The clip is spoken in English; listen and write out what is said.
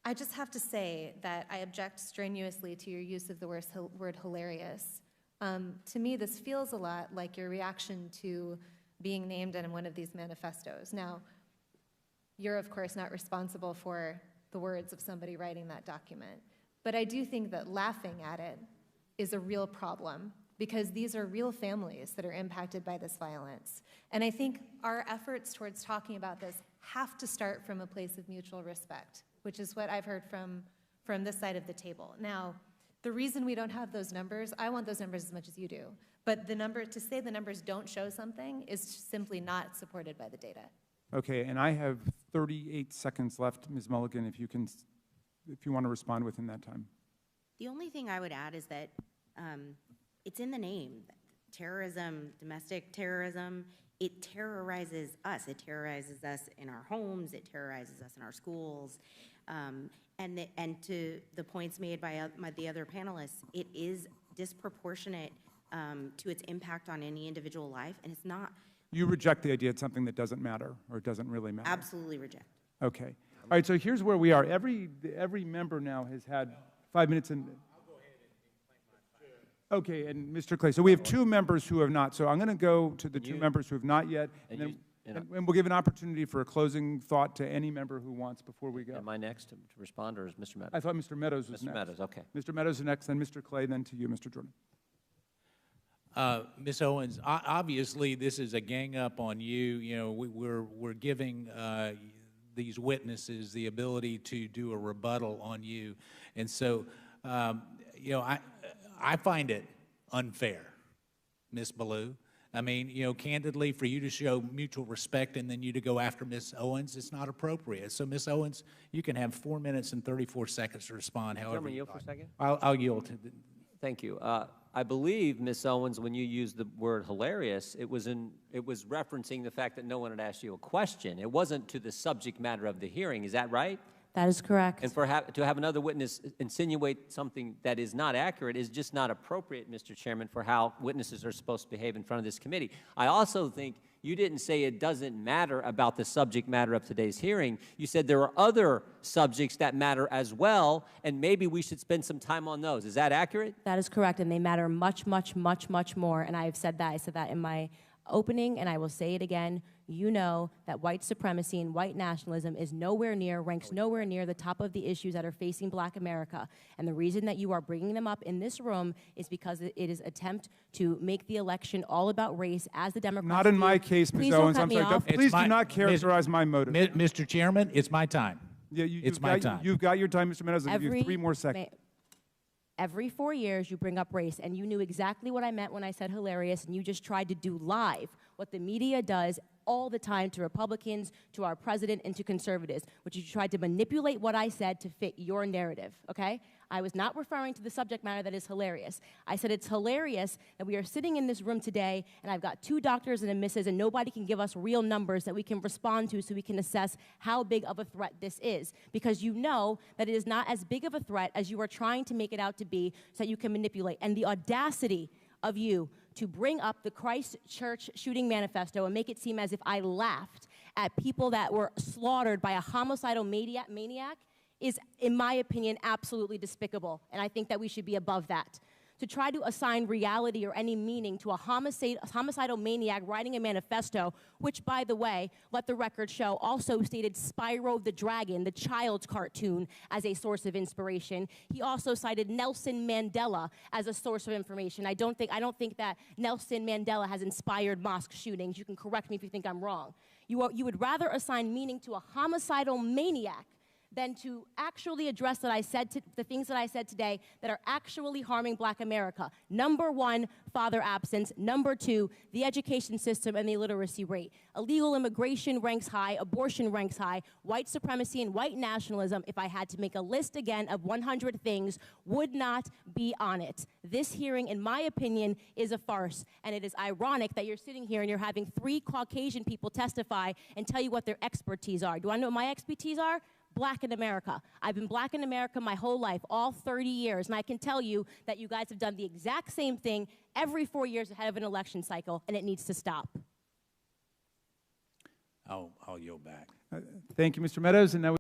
I just have to say that I object strenuously to your use of the word hilarious. To me, this feels a lot like your reaction to being named in one of these manifestos. Now, you're of course not responsible for the words of somebody writing that document, but I do think that laughing at it is a real problem because these are real families that are impacted by this violence. And I think our efforts towards talking about this have to start from a place of mutual respect, which is what I've heard from this side of the table. Now, the reason we don't have those numbers, I want those numbers as much as you do, but to say the numbers don't show something is simply not supported by the data. Okay, and I have 38 seconds left, Ms. Mulligan, if you want to respond within that time. The only thing I would add is that it's in the name. Terrorism, domestic terrorism, it terrorizes us. It terrorizes us in our homes. It terrorizes us in our schools. And to the points made by the other panelists, it is disproportionate to its impact on any individual life, and it's not. You reject the idea it's something that doesn't matter, or it doesn't really matter? Absolutely reject. Okay. All right, so here's where we are. Every member now has had 5 minutes and... I'll go ahead and claim my 5 minutes. Okay, and Mr. Clay, so we have 2 members who have not. So I'm going to go to the 2 members who have not yet, and we'll give an opportunity for a closing thought to any member who wants before we go. Am I next to respond, or is Mr. Meadows? I thought Mr. Meadows was next. Mr. Meadows, okay. Mr. Meadows is next, then Mr. Clay, then to you, Mr. Jordan. Ms. Owens, obviously this is a gang up on you. You know, we're giving these witnesses the ability to do a rebuttal on you, and so you know, I find it unfair, Ms. Ballou. I mean, you know, candidly, for you to show mutual respect and then you to go after Ms. Owens, it's not appropriate. So, Ms. Owens, you can have 4 minutes and 34 seconds to respond. However, yield for a second. I'll yield to. Thank you. I believe, Ms. Owens, when you used the word hilarious, it was referencing the fact that no one had asked you a question. It wasn't to the subject matter of the hearing. Is that right? That is correct. And to have another witness insinuate something that is not accurate is just not appropriate, Mr. Chairman, for how witnesses are supposed to behave in front of this committee. I also think you didn't say it doesn't matter about the subject matter of today's hearing. You said there are other subjects that matter as well, and maybe we should spend some time on those. Is that accurate? That is correct, and they matter much, much, much, much more, and I have said that. I said that in my opening, and I will say it again. You know that white supremacy and white nationalism ranks nowhere near the top of the issues that are facing Black America. And the reason that you are bringing them up in this room is because it is an attempt to make the election all about race, as the Democrats Not in my case, Ms. Owens. I'm sorry. Please do not characterize my motive. Mr. Chairman, it's my time. Yeah, it's my time. You've got your time, Mr. Meadows. I'll give you 3 more seconds. Every 4 years, you bring up race, and you knew exactly what I meant when I said hilarious, and you just tried to do live what the media does all the time to Republicans, to our president, and to conservatives, which you tried to manipulate what I said to fit your narrative, okay? I was not referring to the subject matter that is hilarious. I said it's hilarious that we are sitting in this room today, and I've got 2 doctors and a missus, and nobody can give us real numbers that we can respond to so we can assess how big of a threat this is, because you know that it is not as big of a threat as you are trying to make it out to be so that you can manipulate. And the audacity of you to bring up the Christchurch shooting manifesto and make it seem as if I laughed at people that were slaughtered by a homicidal maniac is, in my opinion, absolutely despicable. And I think that we should be above that. To try to assign reality or any meaning to a homicidal maniac writing a manifesto, which, by the way, let the record show, also stated Spyro the Dragon, the child's cartoon, as a source of inspiration. He also cited Nelson Mandela as a source of information. I don't think that Nelson Mandela has inspired mosque shootings. You can correct me if you think I'm wrong. You would rather assign meaning to a homicidal maniac than to actually address the things that I said today that are actually harming Black America. Number 1, father absence. Number 2, the education system and the illiteracy rate. Illegal immigration ranks high, abortion ranks high, white supremacy and white nationalism, if I had to make a list again of 100 things, would not be on it. This hearing, in my opinion, is a farce, and it is ironic that you're sitting here and you're having 3 Caucasian people testify and tell you what their expertise are. Do I know what my expertise are? Black in America. I've been Black in America my whole life, all 30 years, and I can tell you that you guys have done the exact same thing every 4 years ahead of an election cycle, and it needs to stop. I'll yield back. Thank you, Mr. Meadows. And now